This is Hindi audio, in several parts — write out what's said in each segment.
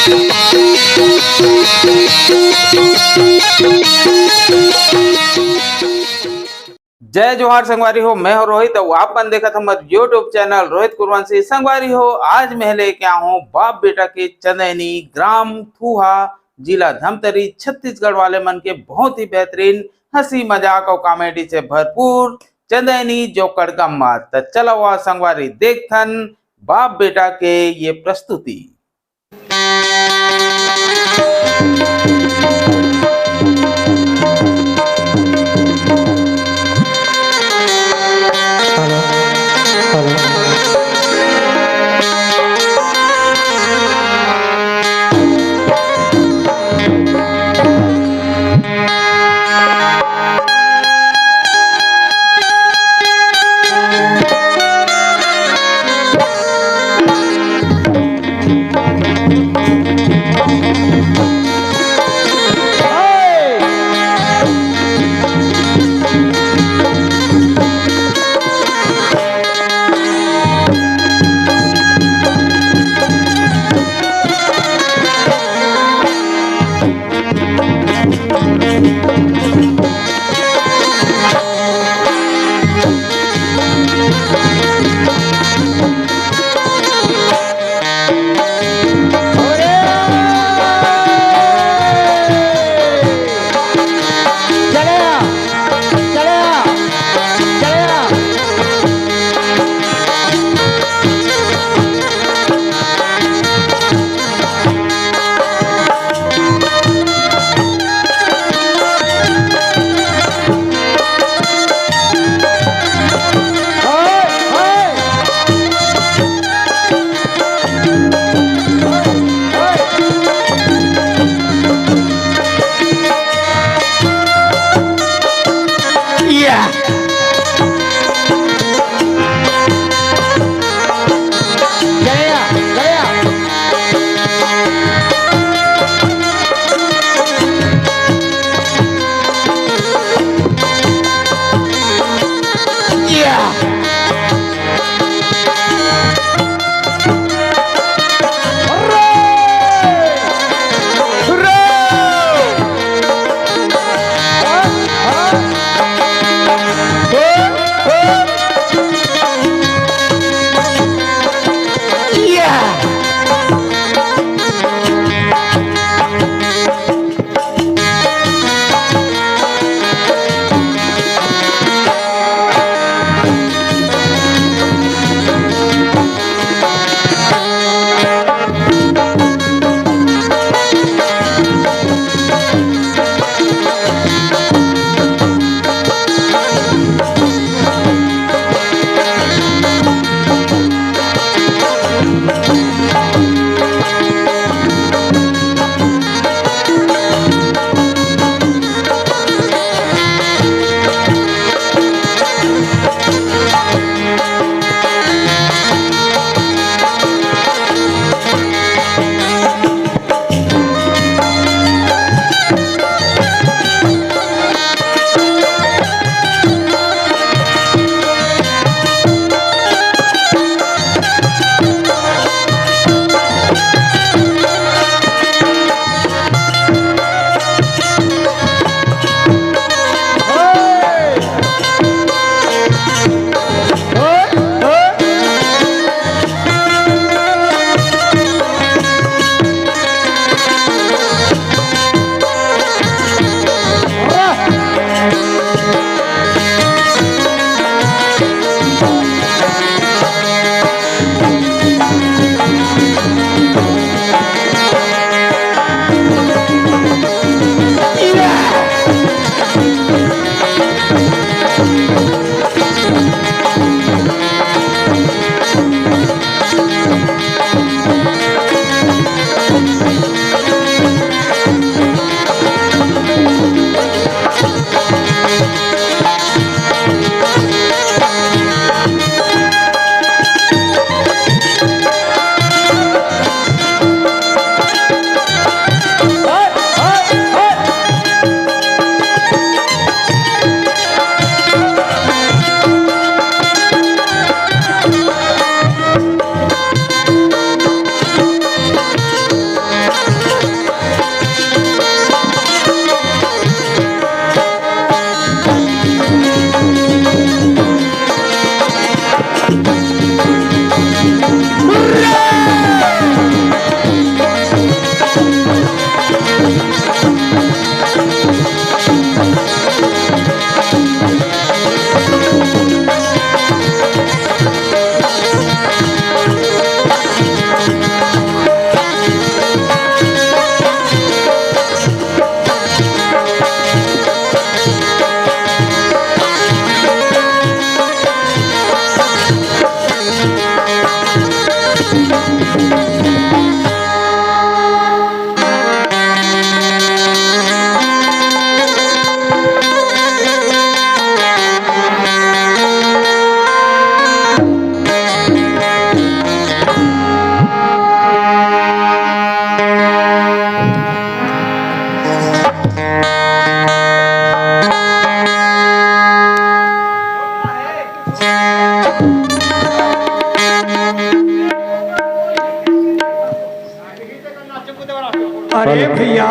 जय जोहार संगवारी हो। मैं हो रोहित और आप बन देखा था मत यूट्यूब चैनल रोहित कुरवंशी। संगवारी हो, आज मैं लेके आया हूँ बाप बेटा के चंदैनी ग्राम थूहा जिला धमतरी छत्तीसगढ़ वाले मन के बहुत ही बेहतरीन हंसी मजाक और कॉमेडी से भरपूर चंदैनी जोकर गम्मत। तो चलो वह संगवारी देखथन बाप बेटा के ये प्रस्तुति। अरे भैया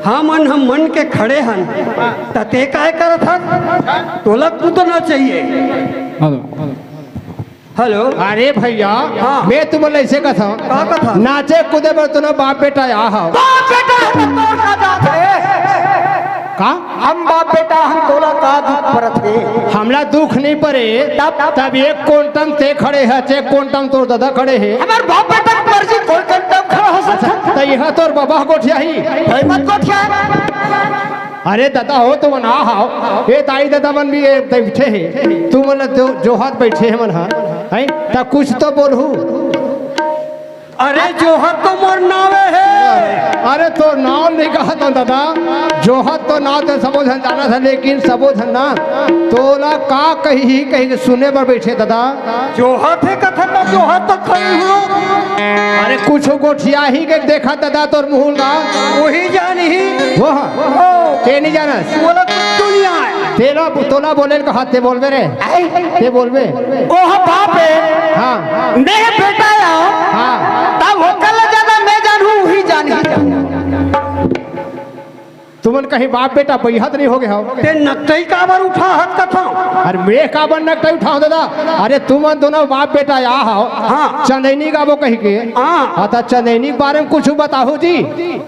हम मन के खड़े हन तते काय करत हन तोला कूदना चाहिए। हेलो अरे भैया हाँ। मैं तुम्हें ऐसे कथा का कथा नाचे कूदे पर तुम्हें बाप बेटा आ हो बाप बेटा हम तोड़ का जात है का हम बाप बेटा हम तोला का दुख परत है। हमला दुख नहीं पड़े तब एक क्वांटम ते खड़े है चे क्वांटम तोर दादा खड़े है हमार बाप बेटा की मर्जी कोई कंटम खड़ा हो सकता तो यह तोर बाबा गोठिया ही है मत कोठिया। अरे दादा हो तो मना हाओ ये ताई दादा मन भी बैठे है तू मन जो हाथ बैठे है मन है तब कुछ तो बोलू। अरे जोहत तो मोर नावे है। अरे तो नाव नहीं कहा था दादा जोहत तो नाव तो सबो धन जाना था लेकिन सबो धन ना तोला का कही सुने पर बैठे दादा जोहत है कथन ना जोहत तो खड़ी हो। अरे कुछ गोठिया ही के देखा दादा तोर मुहुल का वही जानी ही वो के नहीं जाना बोला कुछ दुनिया है तेरा तोला बोले का हाथ ते बोलबे रे ते बोलबे ओह बाप है हाँ नहीं बेटा हाँ तब होकर ज्यादा मैं जानू वही जानी तुमन कहीं बाप बेटा बेहद नहीं हो गया हो ते नकटई काबर उठा हाथ कथा। अरे मैं का बन नकटा उठाओ दादा अरे तुमन दोनों बाप बेटा आ हो हाँ। चंदैनी का वो कही के हाँ तो चंदैनी के बारे में कुछ बताओ जी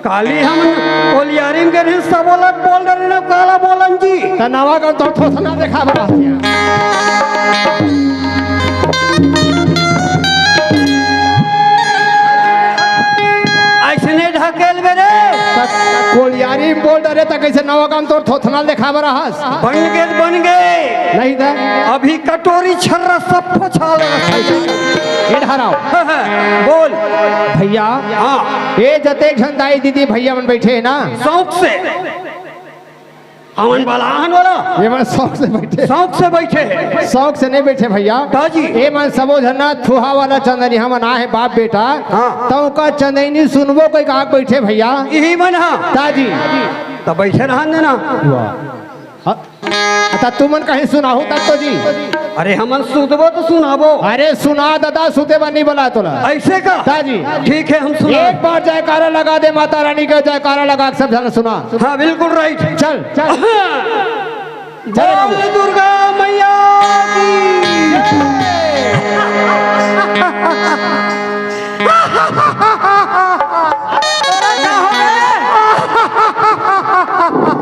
काली हम ओलियारिन के नहीं सब बोल रहे ना काला बोलन जी तनावा का तो ठोसना देखा बड़ा ऐसने ढकेल मेरे कोलियारी बोल रहे तो कैसे नवा काम तो थोथना देखा बड़ा हंस बन गए नहीं था अभी कटोरी छर्रा सब पोछा ये ढाराओ बोल भैया हाँ ये जते झंदाई दीदी भैया मन बैठे है ना शौक से हमन वाला आहन वाला ये मन शौक से बैठे शौक से बैठे हैं शौक से नहीं बैठे भैया दादी ये मन सबो झन्ना थुहा वाला चंदनी हम आ है बाप बेटा हाँ। तो का चंदनी सुनबो कोई कहा बैठे भैया यही मन हा दादी तब बैठे रहन देना अच्छा तुम मन कहीं सुनाओ तब तो जी अरे हमन सुनबो तो सुनाबो अरे सुना दादा सुते बनी बोला तोला ऐसे का दादी ठीक है हम सुना एक बार जयकारा लगा दे माता रानी का जयकारा लगा के सब जन सुना हाँ बिल्कुल राइट चल चल जय दुर्गा मैया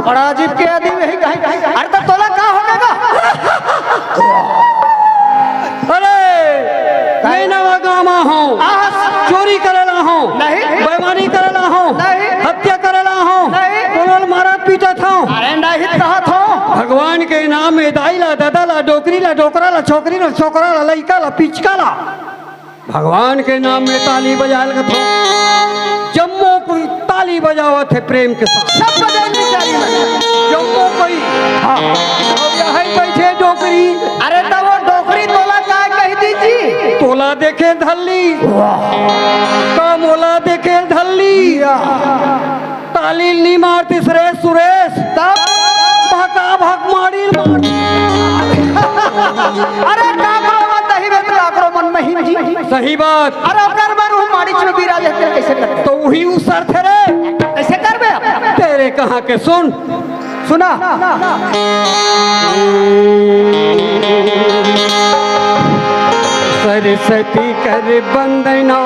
बड़ा अजीब के आदमी है अरे तो तोला का होगा अरे मैं नवा गामा हूँ चोरी करेला हूँ बेईमानी करेला हूँ हत्या करेला हूँ बोल मारा पीटा था अरे नहीं कहा था भगवान के नाम में दाईला दादाला डोकरीला डोकराला छोकरीला छोकराला लइकाला पिचकाला भगवान के नाम में ताली बजाल का था जम्मू कोई ताली बजावा थे प्रेम के साथ सब बजाने जम्मू कोई हाँ यही बैठे डोकरी अरे तब वो डोकरी तोला का कह दीजिए तोला देखे धल्ली का मोला देखे धल्ली ताली नहीं मारती सुरेश सुरेश तब भका भक मारी अरे सही बात अरे अगर बार वो माड़ी चलो बिराज कैसे करते तो वही उसर थे रे कैसे कर बे तेरे कहाँ के सुन सुना सरस्वती कर बंदना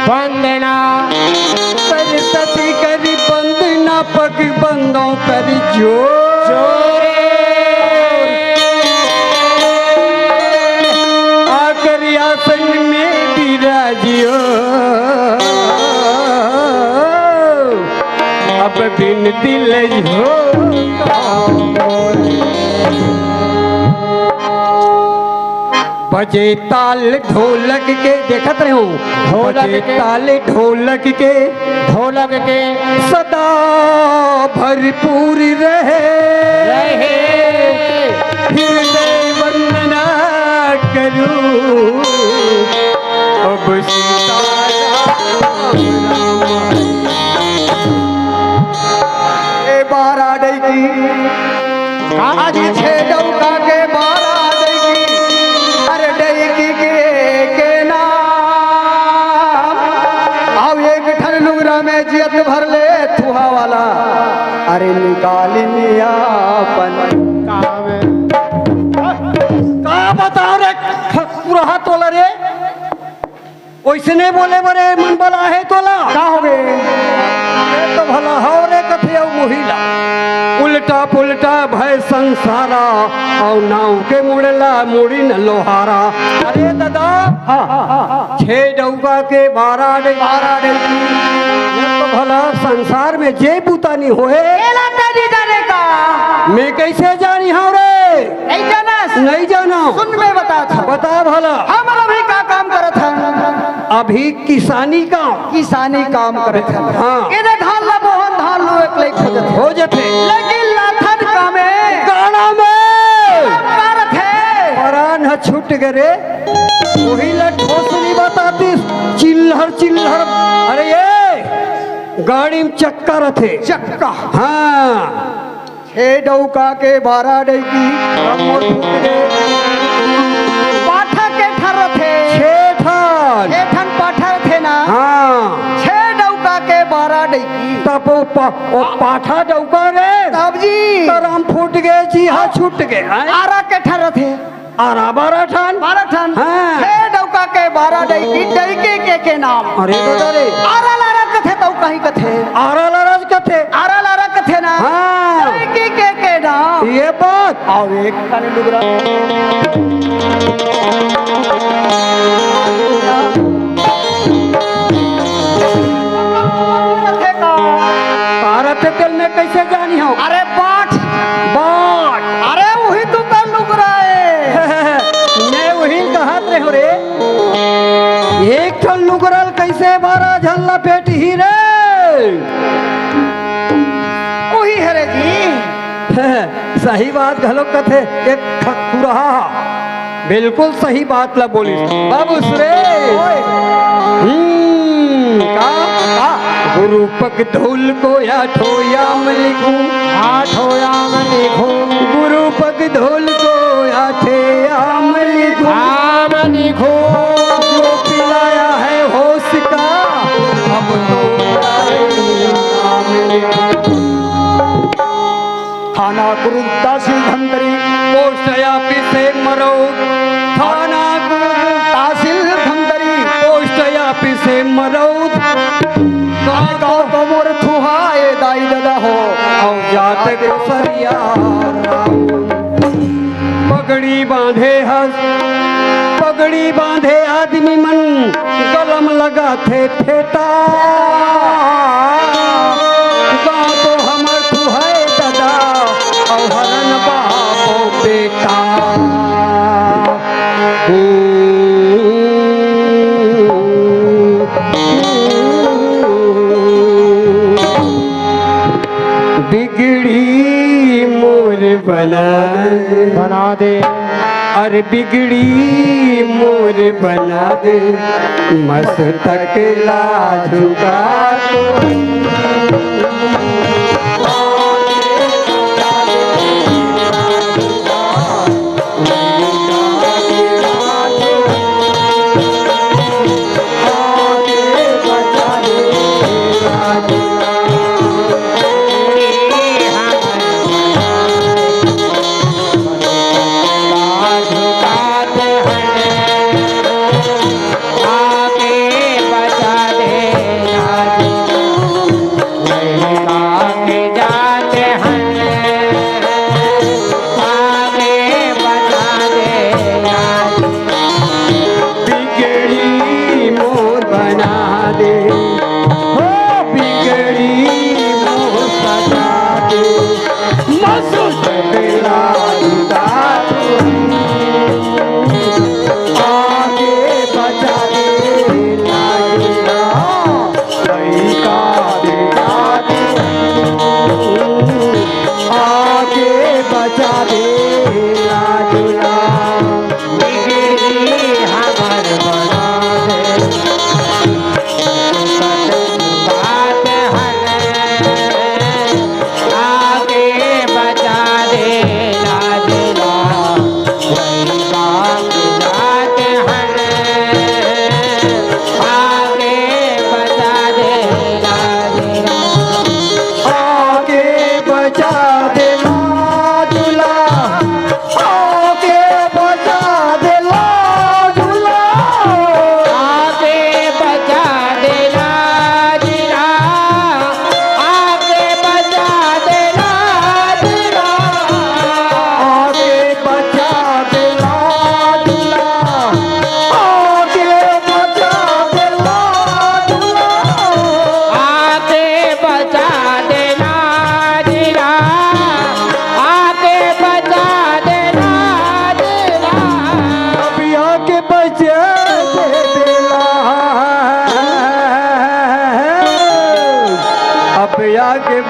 वंदना सरस्वती कर बंदना पग बंदों कर जोरे आकर आसन में विराजियो अब बिन दिल हो बजे ताल ढोलक के देखत रहे हो बजे ताल ढोलक के सदा भरपूर रहे हृदय वंदना करूं अब ए बारा डैकी आज छे डौका के बारा डैकी अरे डैकी के नाम आओ एक ठन लुगरा में निकाली अपन का बताओ रे पूरा हाथ तोला रे वैसने बोले बरे मन बला है तोला का हो गए ये तो भला हो रे कथे औ मोहिला उल्टा पुल्टा भय संसारा और नाव के मुड़ला मुड़ी न लोहारा अरे दादा छे डौका के 12 डे ये तो भला संसार में जे पुतानी होए जाने का मैं कैसे जानी हूँ रे नहीं जाना सुन में बता भला हम अभी का काम करत हैं अभी किसानी काम करत हैं हाँ इधर धान ला मोहन धान लो एक लाइक हो जाते लेकिन लाथन का में गाना में करत है परान ह छूट गए वही ला ठोसनी बताती चिल्हर अरे ये गाड़ी में चक्का रथे चक्का हाँ 6 डौका के 12 डैकी मोर फूट गए पाठा के ठर थे 6 ठन पाठा थे ना हाँ 6 डौका के 12 डैकी तब ओ पाठा डौका रे तब जी राम फूट गए जी हाँ छूट गए आरा के ठर थे आरा 12 ठन हाँ 6 डौका के 12 डैकी के नाम अरे दादा रे आरा लारा कथे तो कहीं कथे आरा लारा कथे ना हाँ के नाम ये बात आओ एक खाने डुगरा भारत तेल में कैसे जानी हो अरे बाट अरे वही तू कल डुगरा है मैं वही कहत रहे हो रे एक ठन लुगरल कैसे 12 झल्ला पेट ही रे वही है रे जी सही बात घलो कथे एक ठकुरहा बिल्कुल सही बात ला बोली बाबू सुरेश का गुरु पग धूल को आठोयाम लिखूं गुरु पग धूल को आठोयाम लिखूं जो पिलाया है होश का अब तो थाना गुरु तहसील धमतरी पोस्ट ऑफिस मरो थाना गुरु तहसील धमतरी पोस्ट ऑफिस मरो गाँव तो मोर थुहाए दाई दादा हो और जाते को सरिया पगड़ी बांधे आदमी मन कलम लगा थे फेटा गाँव तो हमर थुहाए दादा और हरन बापो बेटा बिगड़ी मोर बना दे अरे बिगड़ी मोर बना दे मस्तक ला झुका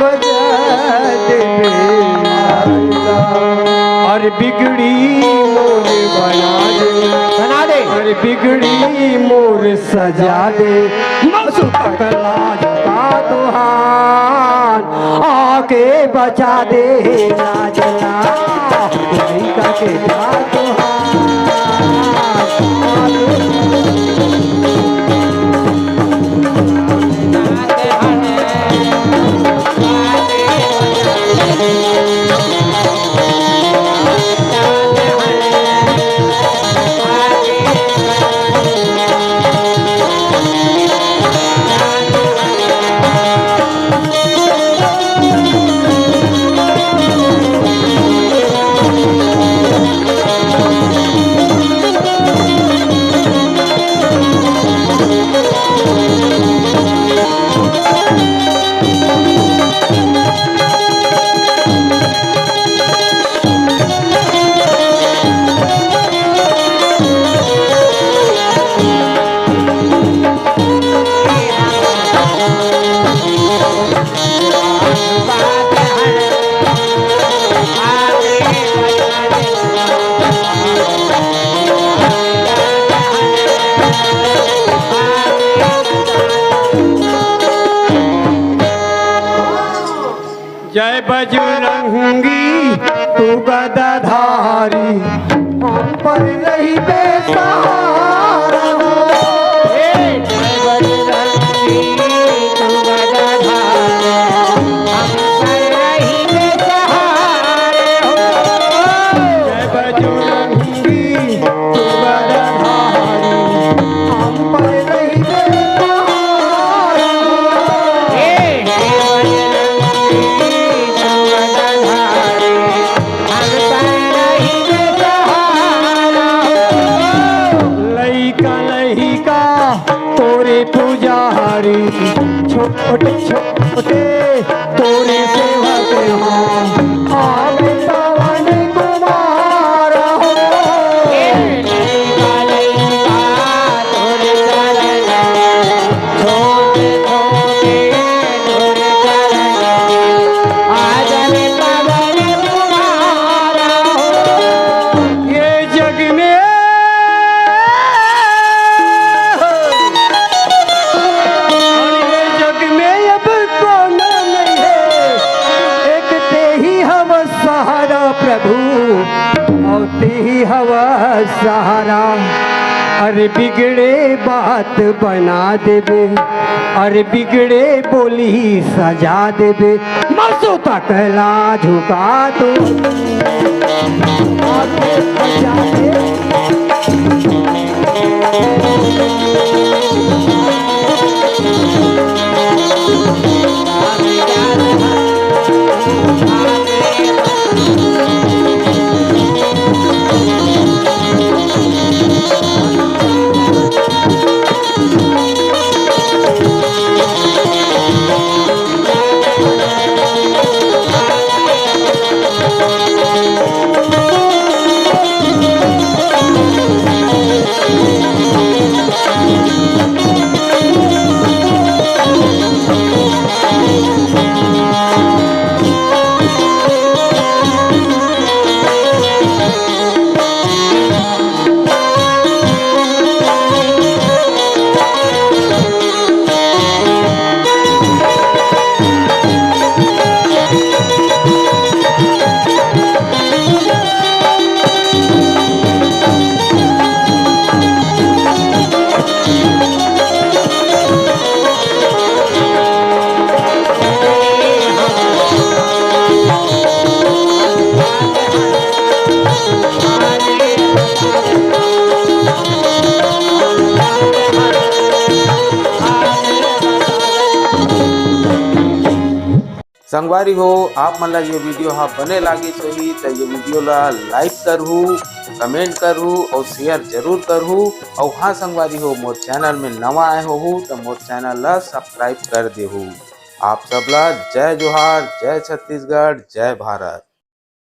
बजा देवे और बिगड़ी मोर बना दे और बिगड़ी मोर सजा दे मसू कला का तुहार आके बचा दे लाजना लड़का के जा जय बजरंगी तू गदाधारी हम पर रही बेसहारा हो जय बजरंगी तू गदाधारी हम पर रही बेसहारा हो जय बजरंगी तू गदाधारी हम पर रही बेसहारा पुजारी छोटे छोटे तोरे सेवक आप पवन कुमार हो छोटे छोटे आज पवन कुमार हो ये जग में प्रभु औते ही हवा सहारा अरे बिगड़े बात बना देवे अरे बिगड़े बोली सजा देवे मसो तकला झुका तो सजा दे संगवारी हो आप मन ला ये वीडियो हा बने लागिस होही तो ये वीडियो ला लाइक करहू, कमेंट करहू और शेयर जरूर करहू। और हाँ संगवारी हो मोर चैनल में नवा आए हो तो मोर चैनल ला सब्सक्राइब कर देहू। आप सबला जय जोहार, जय छत्तीसगढ़, जय भारत।